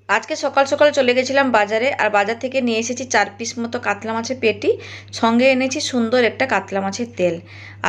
আজকে সকাল সকাল চলে গেছিলাম বাজারে, আর বাজার থেকে নিয়ে এসেছি 4 পিস মতো কাতলা মাছের পেটি। সঙ্গে এনেছি সুন্দর একটা কাতলা মাছের তেল।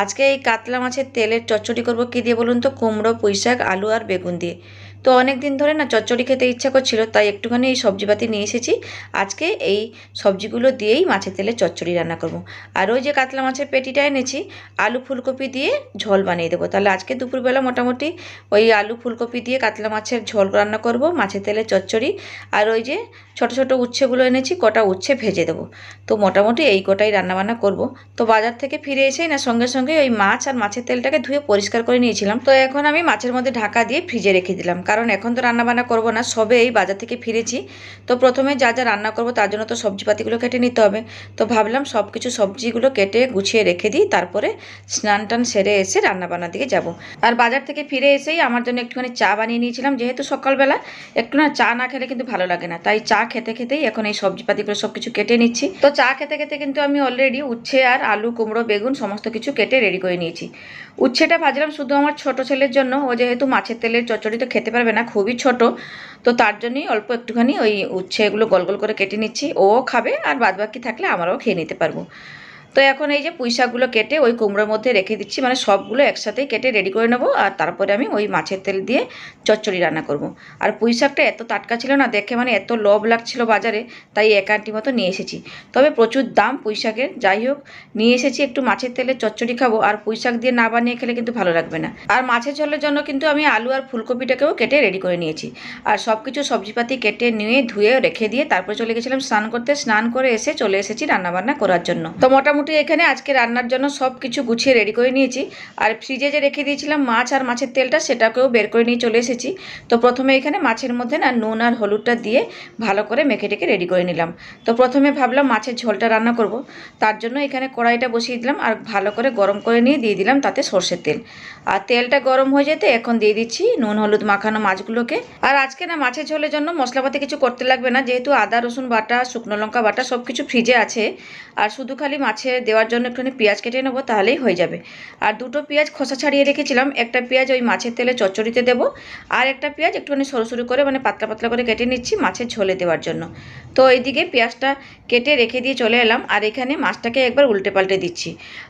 আজকে এই কাতলা মাছের তেলের চচ্চড়ি করব কী দিয়ে বলুন তো? কুমড়ো, পুঁইশাক, আলু আর বেগুন দিয়ে। তো অনেক দিন ধরে না চচ্চড়ি খেতে ইচ্ছা করছিল, তাই একটুখানি এই সবজিপাতি নিয়ে এসেছি। আজকে এই সবজিগুলো দিয়েই মাছের তেলের চচ্চড়ি রান্না করব। আর ওই যে কাতলা মাছের পেটিটা এনেছি, আলু ফুলকপি দিয়ে ঝোল বানিয়ে দেবো। তাহলে আজকে দুপুরবেলা মোটামুটি ওই আলু ফুলকপি দিয়ে কাতলা মাছের ঝোল রান্না করব, মাছের তেলের চচ্চড়ি। আর ওই যে ছোট ছোট উচ্ছেগুলো এনেছি, কটা উচ্ছে ভেজে দেবো। তো মোটামুটি এই কটাই রান্নাবান্না করব। তো বাজার থেকে ফিরে এসেই না সঙ্গে সঙ্গে ওই মাছ আর মাছের তেলটাকে ধুয়ে পরিষ্কার করে নিয়েছিলাম। তো এখন আমি মাছের মধ্যে ঢাকা দিয়ে ফ্রিজে রেখে দিলাম, কারণ এখন তো রান্নাবান্না করব না, সবে এই বাজার থেকে ফিরেছি। তো প্রথমে যা যা রান্না করব তার জন্য তো সবজিপাতিগুলো কেটে নিতে হবে। তো ভাবলাম সব কিছু সবজিগুলো কেটে গুছিয়ে রেখে দিই, তারপরে স্নান টান সেরে এসে রান্নাবান্নার দিকে যাব। আর বাজার থেকে ফিরে এসেই আমার জন্য একটুখানি চা বানিয়ে নিয়েছিলাম, যেহেতু সকালবেলা একটু না চা না খেলে কিন্তু ভালো লাগে না, তাই চা খেতে খেতেই এখন এই সবজিপাতিগুলো সব কিছু কেটে নিচ্ছি। তো চা খেতে খেতে কিন্তু আমি অলরেডি উচ্ছে আর আলু, কুমড়ো, বেগুন সমস্ত কিছু কেটে রেডি করে নিয়েছি। উচ্ছেটা ভাজলাম শুধু আমার ছোট ছেলের জন্য, ও যেহেতু মাছের তেলের চচ্চড়ি তো খেতে পারবে না, খুবই ছোট। তো তার জন্যই অল্প একটুখানি ওই উচ্ছে এগুলো গোল গোল করে কেটে নিচ্ছি। ও খাবে, আর বাদবাকি থাকলে আমরাও খেয়ে নিতে পারবো। তো এখন এই যে পুঁই শাকগুলো কেটে ওই কুমড়োর মধ্যে রেখে দিচ্ছি, মানে সবগুলো একসাথেই কেটে রেডি করে নেবো। আর তারপরে আমি ওই মাছের তেল দিয়ে চচ্চড়ি রান্না করব। আর পুঁই শাকটা এত টাটকা ছিল না, দেখে মানে এত লোভ লাগছিল বাজারে, তাই এক আঁটি মতো নিয়ে এসেছি। তবে প্রচুর দাম পুঁই শাকের, যাই হোক নিয়ে এসেছি। একটু মাছের তেলে চচ্চড়ি খাবো, আর পুঁই শাক দিয়ে না বানিয়ে খেলে কিন্তু ভালো লাগবে না। আর মাছের ঝোলের জন্য কিন্তু আমি আলু আর ফুলকপিটাকেও কেটে রেডি করে নিয়েছি। আর সব কিছু সবজিপাতি কেটে নিয়ে ধুয়ে রেখে দিয়ে তারপরে চলে গেছিলাম স্নান করতে। স্নান করে এসে চলে এসেছি রান্নাবান্না করার জন্য। তো মোটামুটি এখানে আজকে রান্নার জন্য সব কিছু গুছিয়ে রেডি করে নিয়েছি। আর ফ্রিজে যে রেখে দিয়েছিলাম মাছ আর মাছের তেলটা, সেটাকেও বের করে নিয়ে চলে এসেছি। তো প্রথমে এখানে মাছের মধ্যে না নুন আর হলুদটা দিয়ে ভালো করে মেখে টেকে রেডি করে নিলাম। তো প্রথমে ভাবলাম মাছের ঝোলটা রান্না করব, তার জন্য এখানে কড়াইটা বসিয়ে দিলাম আর ভালো করে গরম করে নিয়ে দিয়ে দিলাম তাতে সর্ষের তেল। আর তেলটা গরম হয়ে যেতে এখন দিয়ে দিচ্ছি নুন হলুদ মাখানো মাছগুলোকে। আর আজকে না মাছের ঝোলের জন্য মশলাপাতি কিছু করতে লাগবে না, যেহেতু আদা রসুন বাটা, শুকনো লঙ্কা বাটা সব কিছু ফ্রিজে আছে। আর শুধু খালি মাছে দেওয়ার জন্য একটুখানি পেঁয়াজ কেটে নেবো, তাহলেই হয়ে যাবে। আর দুটো পেঁয়াজ খোসা ছাড়িয়ে রেখেছিলাম, একটা পেঁয়াজ ওই মাছের তেলে চচ্চড়িতে দেবো, আর একটা পেঁয়াজ একটুখানি সরু সরু করে মানে পাতলা পাতলা করে কেটে নিচ্ছি মাছের ঝোলে দেওয়ার জন্য। তো এইদিকে পেঁয়াজটা কেটে রেখে দিয়ে চলে এলাম, আর এখানে মাছটাকে একবার উল্টে পাল্টে দিচ্ছি।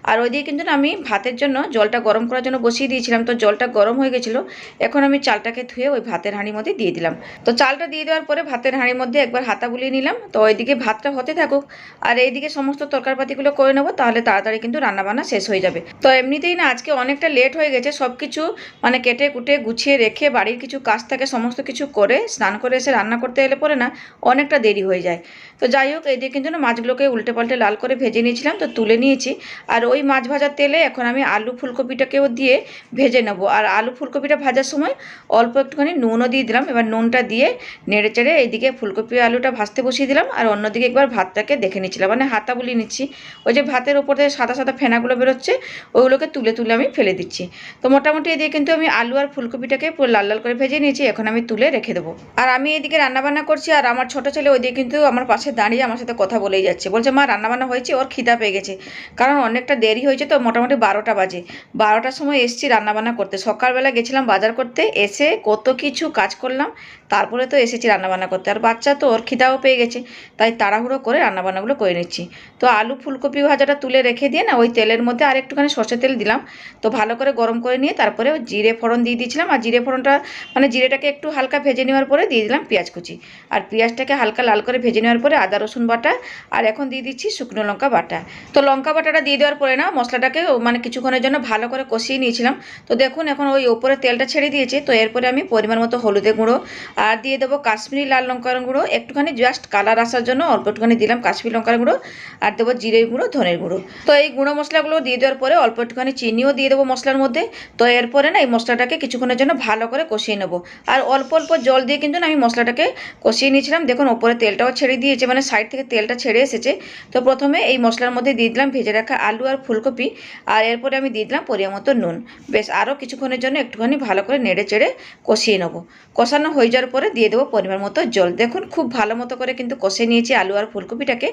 আর ওইদিকে কিন্তু আমি ভাতের জন্য জলটা গরম করার জন্য বসিয়ে দিয়েছিলাম। তো জলটা গরম হয়ে গেছিলো, এখন আমি চালটাকে ধুয়ে ওই ভাতের হাঁড়ির মধ্যে দিয়ে দিলাম। তো চালটা দিয়ে দেওয়ার পরে ভাতের হাঁড়ির মধ্যে একবার হাতা বুলিয়ে নিলাম। তো ওইদিকে ভাতটা হতে থাকুক, আর এইদিকে সমস্ত তরকারিপাতিগুলো করে নেবো, তাহলে তাড়াতাড়ি কিন্তু রান্নাবান্না শেষ হয়ে যাবে। তো এমনিতেই না আজকে অনেকটা লেট হয়ে গেছে, সব কিছু মানে কেটে কুটে গুছিয়ে রেখে বাড়ির কিছু কাজ থাকে সমস্ত কিছু করে স্নান করে এসে রান্না করতে এলে পরে না অনেকটা দেরি হয়ে যায়। তো যাই হোক এইদিকে কিন্তু না মাছগুলোকে উল্টে পাল্টে লাল করে ভেজে নিয়েছিলাম, তো তুলে নিয়েছি। আর ওই মাছ ভাজার তেলে এখন আমি আলু ফুলকপিটাকেও দিয়ে ভেজে নেবো। আর আলু ফুলকপিটা ভাজার সময় অল্প একটুখানি নুনও দিয়ে দিলাম। এবার নুনটা দিয়ে নেড়ে চেড়ে এইদিকে ফুলকপি আলুটা ভাজতে বসিয়ে দিলাম, আর অন্যদিকে একবার ভাতটাকে দেখে নিচ্ছিলাম, মানে হাতা বুলিয়ে নিচ্ছি। ওই যে ভাতের ওপর থেকে সাদা সাদা ফেনাগুলো বেরোচ্ছে, ওগুলোকে তুলে তুলে আমি ফেলে দিচ্ছি। তো মোটামুটি এদিকে কিন্তু আমি আলু আর ফুলকপিটাকে পুরো লাল লাল করে ভেজে নিয়েছি, এখন আমি তুলে রেখে দেবো। আর আমি এদিকে রান্নাবান্না করছি, আর আমার ছোটো ছেলে ওইদিকে কিন্তু আমার পাশে দাঁড়িয়ে আমার সাথে কথা বলেই যাচ্ছে, বলছে মা রান্নাবান্না হয়েছে, ওর খিদা পেয়ে গেছে। কারণ অনেকটা দেরি হয়েছে, তো মোটামুটি 12টা বাজে। 12টার সময় এসছি রান্নাবান্না করতে, সকালবেলা গেছিলাম বাজার করতে, এসে কত কিছু কাজ করলাম, তারপরে তো এসেছি রান্নাবান্না করতে। আর বাচ্চা তো ওর খিদাও পেয়ে গেছে, তাই তাড়াহুড়ো করে রান্নাবান্নাগুলো করে নিচ্ছি। তো আলু ফুলকপি ভাজাটা তুলে রেখে দিয়ে না ওই তেলের মধ্যে আর একটুখানি সর্ষের তেল দিলাম। তো ভালো করে গরম করে নিয়ে তারপরে জিরে ফোড়ন দিয়ে দিয়েছিলাম। আর জিরে ফোড়নটা মানে জিরেটাকে একটু হালকা ভেজে নেওয়ার পরে দিয়ে দিলাম পেঁয়াজ কুচি। আর পেঁয়াজটাকে হালকা লাল করে ভেজে নেওয়ার পরে আদা রসুন বাটা, আর এখন দিয়ে দিচ্ছি শুকনো লঙ্কা বাটা। তো লঙ্কা বাটাটা দিয়ে দেওয়ার পরে না মশলাটাকে মানে কিছুক্ষণের জন্য ভালো করে কষিয়ে নিয়েছিলাম। তো দেখুন এখন ওই ওপরে তেলটা ছেড়ে দিয়েছে। তো এরপরে আমি পরিমাণ মতো হলুদের গুঁড়ো আর দিয়ে দেবো কাশ্মীরি লাল লঙ্কার গুঁড়ো, একটুখানি জাস্ট কালার আসার জন্য অল্প একটুখানি দিলাম কাশ্মীরি লঙ্কার গুঁড়ো, আর দেবো জিরে গুঁড়ো, ধনের গুঁড়ো। তো এই গুঁড়ো মশলাগুলো দিয়ে দেওয়ার পরে অল্প একটুখানি চিনিও দিয়ে দেবো মশলার মধ্যে। তো এরপরে না এই মশলাটাকে কিছুক্ষণের জন্য ভালো করে কষিয়ে নেবো। আর অল্প অল্প জল দিয়ে কিন্তু আমি মশলাটাকে কষিয়ে নিয়েছিলাম। দেখুন ওপরে তেলটাও ছেড়ে দিয়েছে, মানে সাইড থেকে তেলটা ছেড়ে এসেছে। তো প্রথমে এই মশলার মধ্যে দিয়ে দিলাম ভেজে রাখা আলু আর ফুলকপি, আর এরপরে আমি দিয়ে দিলাম পরিমাণ মতো নুন। বেশ আরও কিছুক্ষণের জন্য একটুখানি ভালো করে নেড়ে চেড়ে কষিয়ে নেবো। কষানো হয়ে যাওয়ার পরে দিয়ে দেবো পরিমাণ মতো জল। দেখুন খুব ভালো মতো করে কিন্তু কষে নিয়েছি আলু আর ফুলকপিটাকে।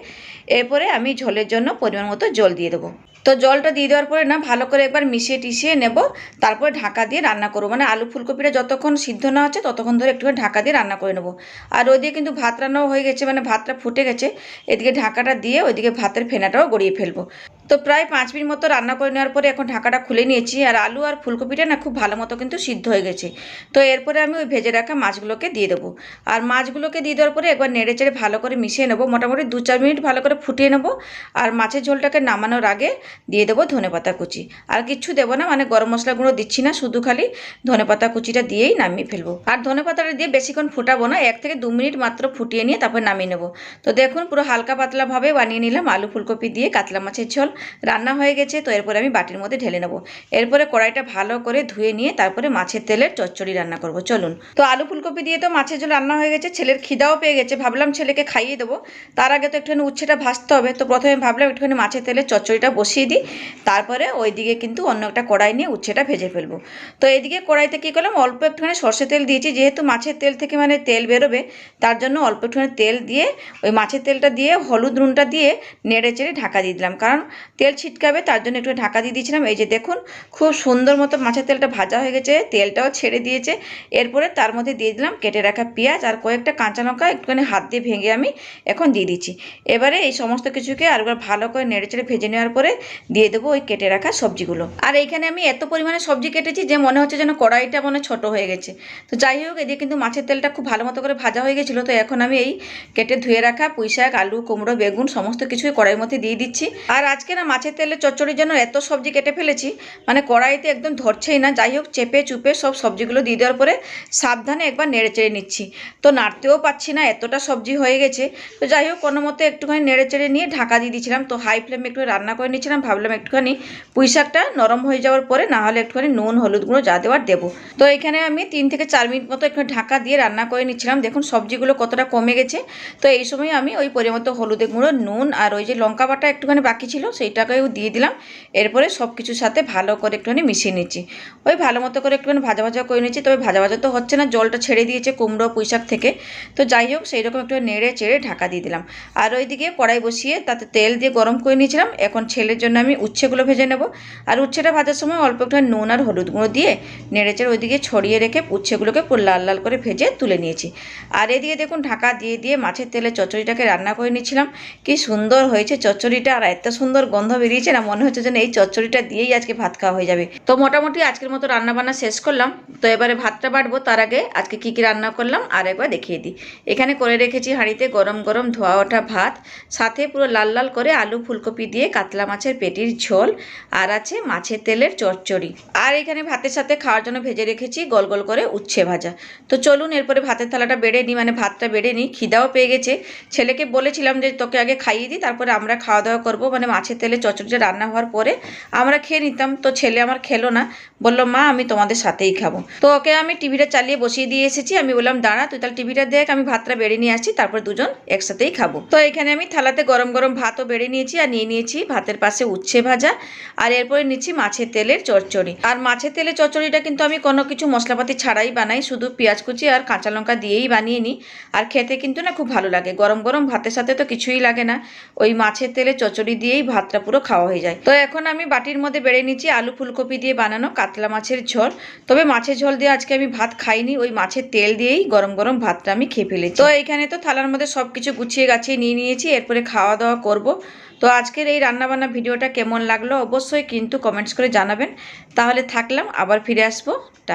এরপরে আমি ঝোলের জন্য পরিমাণ মতো জল দিয়ে দেবো। তো জলটা দিয়ে দেওয়ার পরে না ভালো করে একবার মিশিয়ে টিশিয়ে নেব, তারপরে ঢাকা দিয়ে রান্না করবো। মানে আলু ফুলকপিটা যতক্ষণ সিদ্ধ না হচ্ছে ততক্ষণ ধরে একটুখানি ঢাকা দিয়ে রান্না করে নেবো। আর ওইদিকে কিন্তু ভাত রান্নাও হয়ে গেছে, মানে ভাতটা ফুটে গেছে। এদিকে ঢাকাটা দিয়ে ওইদিকে ভাতের ফেনাটাও গড়িয়ে ফেলবো। তো প্রায় 5 মিনিট মতো রান্না করে নেওয়ার পরে এখন ঢাকাটা খুলে নিয়েছি, আর আলু আর ফুলকপিটা না খুব ভালো মতো কিন্তু সিদ্ধ হয়ে গেছে। তো এরপরে আমি ওই ভেজে রাখা মাছগুলোকে দিয়ে দেবো। আর মাছগুলোকে দিয়ে দেওয়ার পরে একবার নেড়ে চেড়ে ভালো করে মিশিয়ে নেবো, মোটামুটি 2-4 মিনিট ভালো করে ফুটিয়ে নেবো। আর মাছের ঝোলটাকে নামানোর আগে দিয়ে দেবো ধনেপাতা কুচি। আর কিচ্ছু দেবো না, মানে গরম মশলা গুঁড়ো দিচ্ছি না, শুধু খালি ধনেপাতা কুচিটা দিয়েই নামিয়ে ফেলবো। আর ধনেপাতাটা দিয়ে বেশিক্ষণ ফুটাবো না, 1 থেকে 2 মিনিট মাত্র ফুটিয়ে নিয়ে তারপর নামিয়ে নেবো। তো দেখুন পুরো হালকা পাতলাভাবে বানিয়ে নিলাম আলু ফুলকপি দিয়ে কাতলা মাছের ঝোল। রান্না হয়ে গেছে, তো এরপরে আমি বাটির মধ্যে ঢেলে নেবো। এরপরে কড়াইটা ভালো করে ধুয়ে নিয়ে তারপরে মাছের তেলের চচ্চড়ি রান্না করব। চলুন। তো আলু ফুলকপি দিয়ে তো মাছের ঝোল রান্না হয়ে গেছে, ছেলের খিদাও পেয়ে গেছে, ভাবলাম ছেলেকে খাইয়ে দেবো। তার আগে তো একটুখানি উচ্ছেটা ভাজতে হবে। তো প্রথমে ভাবলাম একটুখানি মাছের তেলের চচ্চড়িটা বসিয়ে দিই, তারপরে ওইদিকে কিন্তু অন্য একটা কড়াই নিয়ে উচ্ছেটা ভেজে ফেলবো। তো এদিকে কড়াইতে কী করলাম, অল্প একটুখানি সর্ষে তেল দিয়েছি, যেহেতু মাছের তেল থেকে মানে তেল বেরোবে, তার জন্য অল্প একটুখানি তেল দিয়ে ওই মাছের তেলটা দিয়ে হলুদ নুনটা দিয়ে নেড়ে চেড়ে ঢাকা দিয়ে দিলাম, কারণ তেল ছিটকাবে, তার জন্য একটু ঢাকা দিয়ে দিয়েছিলাম। এই যে দেখুন খুব সুন্দর মতো মাছের তেলটা ভাজা হয়ে গেছে, তেলটাও ছেড়ে দিয়েছে। এরপরে তার মধ্যে দিয়ে দিলাম কেটে রাখা পেঁয়াজ আর কয়েকটা কাঁচা লঙ্কা একটুখানি হাত দিয়ে ভেঙে আমি এখন দিয়ে দিচ্ছি। এবারে এই সমস্ত কিছুকে আরেকবার ভালো করে নেড়ে চেড়ে ভেজে নেওয়ার পরে দিয়ে দেবো ওই কেটে রাখা সবজিগুলো। আর এইখানে আমি এত পরিমাণে সবজি কেটেছি যে মনে হচ্ছে যেন কড়াইটা মনে ছোট হয়ে গেছে। তো যাই হোক, এদিকে কিন্তু মাছের তেলটা খুব ভালো মতো করে ভাজা হয়ে গেছিলো। তো এখন আমি এই কেটে ধুয়ে রাখা পুঁইশাক, আলু, কুমড়ো, বেগুন সমস্ত কিছুই কড়াইয়ের মধ্যে দিয়ে দিচ্ছি। আর আজকে না মাছের তেলের চচ্চড়ির জন্য এত সবজি কেটে ফেলেছি, মানে কড়াইতে একদম ধরছেই না। যাই হোক, চেপে চুপে সব সবজিগুলো দিয়ে দেওয়ার পরে সাবধানে একবার নেড়ে চেড়ে নিচ্ছি। তো নাড়তেও পাচ্ছি না, এতটা সবজি হয়ে গেছে। তো যাই হোক, কোনো মতো একটুখানি নেড়ে চেড়ে নিয়ে ঢাকা দিয়ে দিয়েছিলাম। তো হাই ফ্লেমে একটু রান্না করে নিচ্ছিলাম, ভাবলাম একটুখানি পুঁইশাকটা নরম হয়ে যাওয়ার পরে না হলে একটুখানি নুন হলুদ গুঁড়ো যা দেওয়ার দেবো। তো এখানে আমি 3 থেকে 4 মিনিট মতো একটু ঢাকা দিয়ে রান্না করে নিচ্ছিলাম। দেখুন সবজিগুলো কতটা কমে গেছে। তো এই সময় আমি ওই পরিমতো হলুদের গুঁড়ো, নুন আর ওই যে লঙ্কা বাটা একটুখানি বাকি ছিল সেইটাকেও দিয়ে দিলাম। এরপরে সব কিছুর সাথে ভালো করে একটুখানি মিশিয়ে নিচ্ছি। ওই ভালো মতো করে একটুখানি ভাজা ভাজা করে নিচ্ছি। তবে ভাজা ভাজা তো হচ্ছে না, জলটা ছেড়ে দিয়েছে কুমড়ো পুঁইশাক থেকে। তো যাই হোক, সেই রকম একটু নেড়ে চেড়ে ঢাকা দিয়ে দিলাম। আর ওইদিকে কড়াই বসিয়ে তাতে তেল দিয়ে গরম করে নিয়েছিলাম। এখন ছেলের জন্য আমি উচ্ছেগুলো ভেজে নেব। আর উচ্ছেটা ভাজার সময় অল্প একটু নুন আর হলুদ গুঁড়ো দিয়ে নেড়ে চেড়ে ওইদিকে ছড়িয়ে রেখে উচ্ছেগুলোকে পুরো লাল লাল করে ভেজে তুলে নিয়েছি। আর এদিকে দেখুন ঢাকা দিয়ে দিয়ে মাছের তেলে চচ্চড়িটাকে রান্না করে নিচ্ছিলাম। কি সুন্দর হয়েছে চচ্চড়িটা, আর এত সুন্দর গন্ধ বেরিয়েছে না, মনে হচ্ছে যেন এই চচ্চড়িটা দিয়েই আজকে ভাত খাওয়া হয়ে যাবে। তো মোটামুটি আজকের মতো রান্না বান্না শেষ করলাম। তো এবারে ভাতটা বাটবো, তার আগে আজকে কী কী রান্না করলাম আর একবার দেখিয়ে দিই। এখানে করে রেখেছি হাঁড়িতে গরম গরম ধোয়া ওঠা ভাত, সাথে পুরো লাল লাল করে আলু ফুলকপি দিয়ে কাতলা মাছের পেটির ঝোল, আর আছে মাছের তেলের চচ্চড়ি। আর এখানে ভাতের সাথে খাওয়ার জন্য ভেজে রেখেছি গোল গোল করে উচ্ছে ভাজা। তো চলুন এরপরে ভাতের থালাটা বেড়ে নিই, মানে ভাতটা বেড়ে নিই, খিদাও পেয়ে গেছে। ছেলেকে বলেছিলাম যে তোকে আগে খাইয়ে দিই, তারপরে আমরা খাওয়া দাওয়া করবো, মানে মাছের তেলে চচ্চড়িটা রান্না হওয়ার পরে আমরা খেয়ে নিতাম। তো ছেলে আমার খেলো না, বললো মা আমি তোমাদের সাথেই খাবো। তো ওকে আমি টিভিটা চালিয়ে বসিয়ে দিয়ে এসেছি। আমি বললাম দাঁড়া তুই তাহলে টিভিটা দেখ, আমি ভাতটা বেড়ে নিয়ে আসছি, তারপর দুজন একসাথেই খাবো। তো এখানে আমি থালাতে গরম গরম ভাতও বেড়ে নিয়েছি, আর নিয়ে নিয়েছি ভাতের পাশে উচ্ছে ভাজা, আর এরপরে নিচ্ছি মাছের তেলের চচ্চড়ি। আর মাছের তেলের চচ্চড়িটা কিন্তু আমি কোনো কিছু মশলাপাতি ছাড়াই বানাই, শুধু পেঁয়াজ কুচি আর কাঁচা লঙ্কা দিয়েই বানিয়ে নিই। আর খেতে কিন্তু না খুব ভালো লাগে, গরম গরম ভাতের সাথে তো কিছুই লাগে না, ওই মাছের তেলের চচ্চড়ি দিয়েই ভাতটা পুরো খাওয়া হয়ে যায়। তো এখন আমি বাটির মধ্যে বেড়ে নিচ্ছি আলু ফুলকপি দিয়ে বানানো কাতলা মাছের ঝোল। তবে মাছের ঝোল দিয়ে আজকে আমি ভাত খাইনি, ওই মাছের তেল দিয়েই গরম গরম ভাতটা আমি খেয়ে ফেলেছি। তো এইখানে তো থালার মধ্যে সব কিছু গুছিয়ে গাছিয়ে নিয়ে নিয়েছি, এরপরে খাওয়া দাওয়া করব। তো আজকের এই রান্নাবান্না ভিডিওটা কেমন লাগলো অবশ্যই কিন্তু কমেন্টস করে জানাবেন। তাহলে থাকলাম, আবার ফিরে আসবো। টাটা।